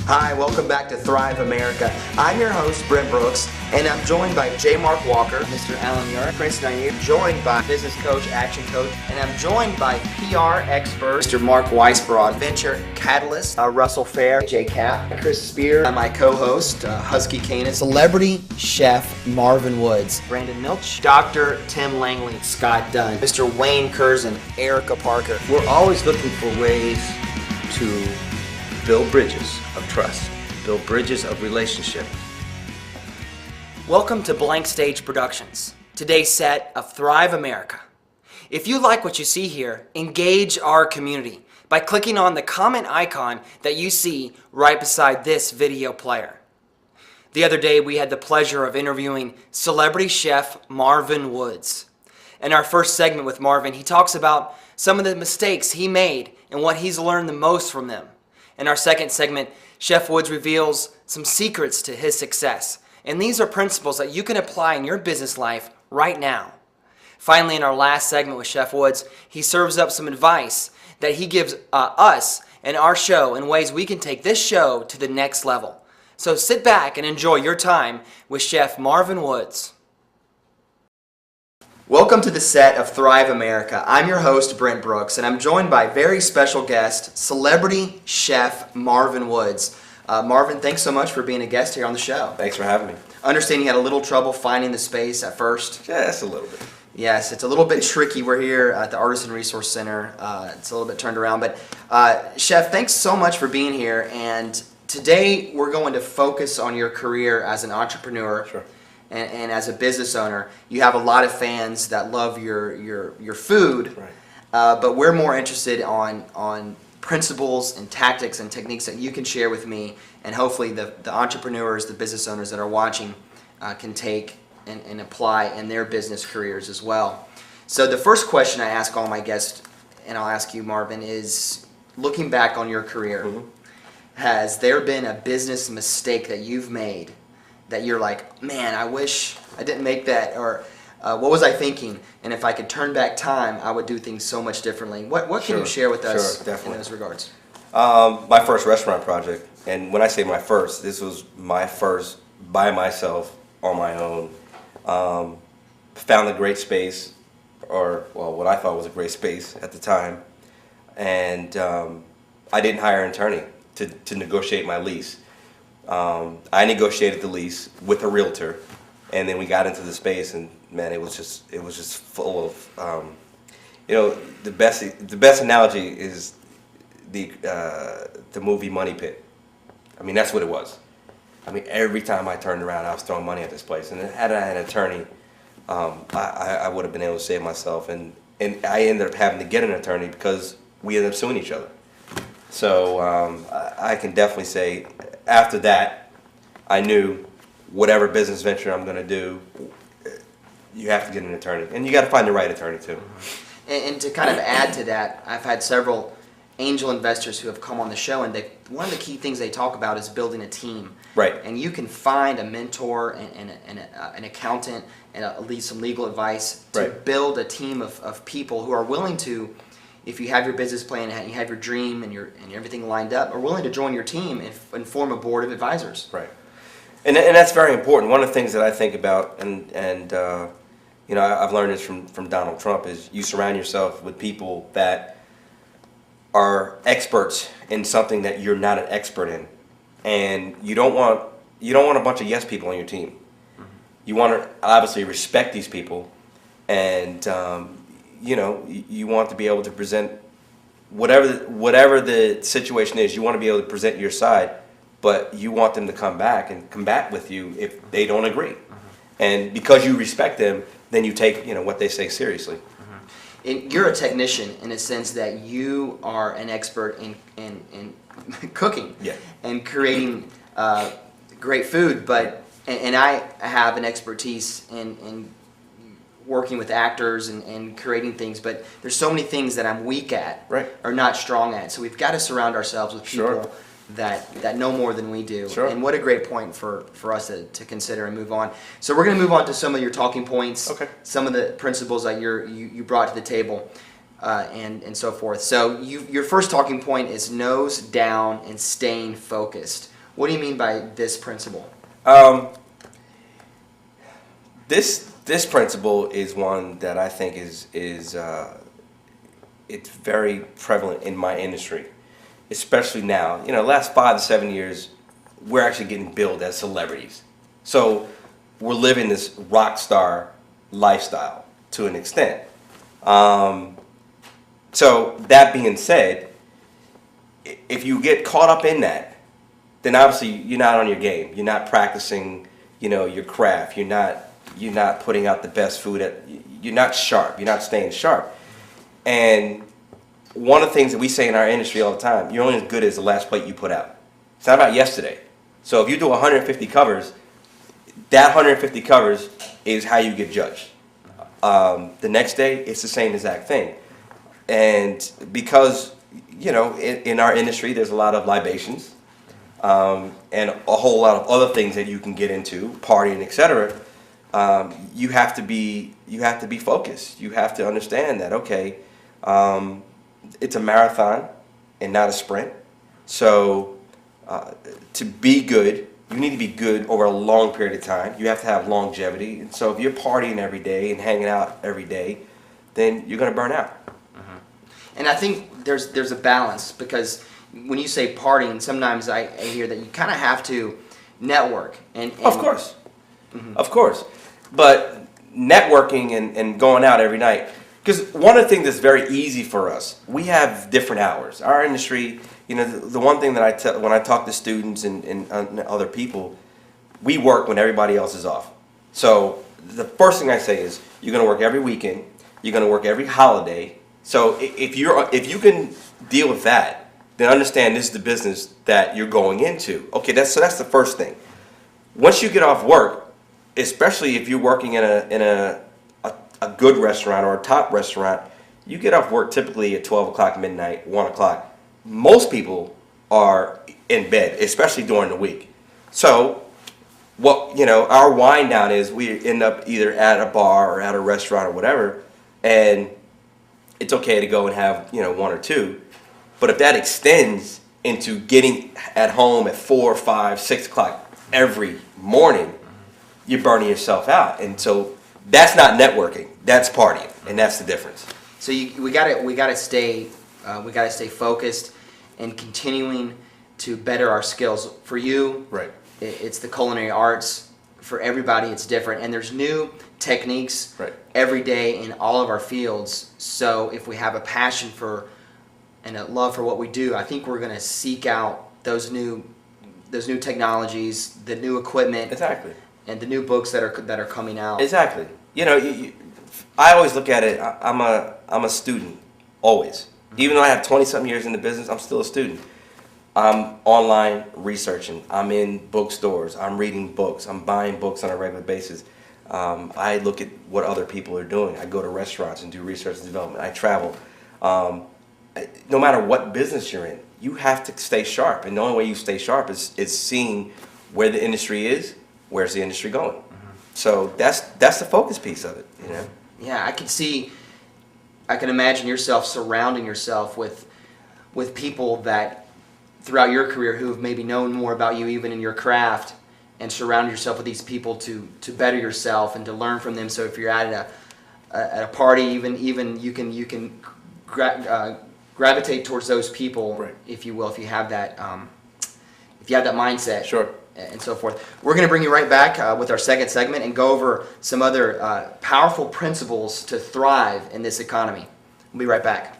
Hi, welcome back to Thrive America. I'm your host, Brent Brooks, and I'm joined by J. Mark Walker, Mr. Alan Yard, Chris Nair, joined by business coach, action coach, and I'm joined by PR expert, Mr. Mark Weisbrod, venture catalyst, Russell Fair, J. Cap, Chris Spear, my co-host, Husky Kanan, celebrity chef Marvin Woods, Brandon Milch, Dr. Tim Langley, Scott Dunn, Mr. Wayne Curzon, Erica Parker. We're always looking for ways to build bridges of trust, build bridges of relationship. Welcome to Blank Stage Productions, today's set of Thrive America. If you like what you see here, engage our community by clicking on the comment icon that you see right beside this video player. The other day we had the pleasure of interviewing celebrity chef Marvin Woods. In our first segment with Marvin, he talks about some of the mistakes he made and what he's learned the most from them. In our second segment, Chef Woods reveals some secrets to his success. And these are principles that you can apply in your business life right now. Finally, in our last segment with Chef Woods, he serves up some advice that he gives us and our show in ways we can take this show to the next level. So sit back and enjoy your time with Chef Marvin Woods. Welcome to the set of Thrive America. I'm your host, Brent Brooks, and I'm joined by very special guest, celebrity chef Marvin Woods. Marvin, thanks so much for being a guest here on the show. Thanks for having me. I understand you had a little trouble finding the space at first. Yeah, that's a little bit. Yes, it's a little bit tricky. We're here at the Artisan Resource Center. It's a little bit turned around, but Chef, thanks so much for being here. And today we're going to focus on your career as an entrepreneur. Sure. And as a business owner. You have a lot of fans that love your food, Right. But we're more interested on principles and tactics and techniques that you can share with me, and hopefully the entrepreneurs, the business owners that are watching can take and apply in their business careers as well. So the first question I ask all my guests, and I'll ask you, Marvin, is looking back on your career, has there been a business mistake that you've made that you're like, man, I wish I didn't make that, or what was I thinking? And if I could turn back time, I would do things so much differently. What can you share with us in those regards? My first restaurant project, and when I say my first, this was my first by myself on my own. Found a great space, or well, what I thought was a great space at the time, and I didn't hire an attorney to negotiate my lease. I negotiated the lease with a realtor, and then we got into the space, and man, it was just full of, the best analogy is the movie Money Pit. I mean, that's what it was. I mean, every time I turned around, I was throwing money at this place, and had I had an attorney, I would have been able to save myself, and I ended up having to get an attorney because we ended up suing each other. So I can definitely say, after that, I knew whatever business venture I'm going to do, you have to get an attorney. And you got to find the right attorney, too. And to kind of add to that, I've had several angel investors who have come on the show, and one of the key things they talk about is building a team. Right. And you can find a mentor and an accountant and some legal advice to build a team of people who are willing to, if you have your business plan and you have your dream and everything lined up, are willing to join your team and form a board of advisors. Right. And that's very important. One of the things that I think about, and I've learned this from Donald Trump, is you surround yourself with people that are experts in something that you're not an expert in, and you don't want a bunch of yes people on your team. You want to obviously respect these people, and you want to be able to present whatever the situation is. You want to be able to present your side, but you want them to come back and combat with you if they don't agree. And because you respect them, then you take what they say seriously. And you're a technician in a sense that you are an expert in cooking and creating great food, and I have an expertise in working with actors and creating things, but there's so many things that I'm weak at or not strong at. So we've got to surround ourselves with people that know more than we do. And what a great point for us to consider and move on. So we're going to move on to some of your talking points, some of the principles that you brought to the table, and so forth. So your first talking point is nose down and staying focused. What do you mean by this principle? This principle is one that I think is it's very prevalent in my industry, especially now. You know, last 5 to 7 years, we're actually getting billed as celebrities. So we're living this rock star lifestyle to an extent. So that being said, if you get caught up in that, then obviously you're not on your game. You're not practicing, you know, your craft. You're not putting out the best food. You're not sharp. You're not staying sharp. And one of the things that we say in our industry all the time, you're only as good as the last plate you put out. It's not about yesterday. So if you do 150 covers, that 150 covers is how you get judged. The next day, it's the same exact thing. And because, you know, in our industry, there's a lot of libations and a whole lot of other things that you can get into, partying, etc. You have to be focused. You have to understand that, okay, it's a marathon and not a sprint. So to be good, you need to be good over a long period of time. You have to have longevity. And so if you're partying every day and hanging out every day, then you're going to burn out. And I think there's a balance, because when you say partying, sometimes I hear that you kind of have to network. And of course. Of course. But networking and going out every night, because one of the things that's very easy for us, we have different hours. Our industry, you know, the one thing that when I talk to students and other people, we work when everybody else is off. So the first thing I say is, you're going to work every weekend, you're going to work every holiday. So if you can deal with that, then understand this is the business that you're going into. Okay, that's the first thing. Once you get off work, especially if you're working in a good restaurant or a top restaurant, you get off work typically at 12 o'clock midnight, 1 o'clock. Most people are in bed, especially during the week. So what, you know, our wind down is we end up either at a bar or at a restaurant or whatever, and it's okay to go and have, you know, 1 or 2. But if that extends into getting at home at 4, 5, 6 o'clock every morning, you're burning yourself out. And so that's not networking, that's partying, and that's the difference. So we gotta stay focused and continuing to better our skills. For you, Right. It's the culinary arts. For everybody, it's different, and there's new techniques Right. every day in all of our fields. So if we have a passion for and a love for what we do, I think we're gonna seek out those new technologies, the new equipment, Exactly. and the new books that are coming out. Exactly. You know, I always look at it, I'm a student, always. Even though I have 20-something years in the business, I'm still a student. I'm online researching. I'm in bookstores. I'm reading books. I'm buying books on a regular basis. I look at what other people are doing. I go to restaurants and do research and development. I travel. No matter what business you're in, you have to stay sharp. And the only way you stay sharp is seeing where the industry is, where's the industry going. So that's the focus piece of it, you know. Yeah, I can imagine yourself surrounding yourself with people that throughout your career who have maybe known more about you even in your craft, and surround yourself with these people to better yourself and to learn from them. So if you're at a party, even you can gravitate towards those people, Right. if you will, if you have that mindset. Sure. And so forth. We're going to bring you right back with our second segment and go over some other powerful principles to thrive in this economy. We'll be right back.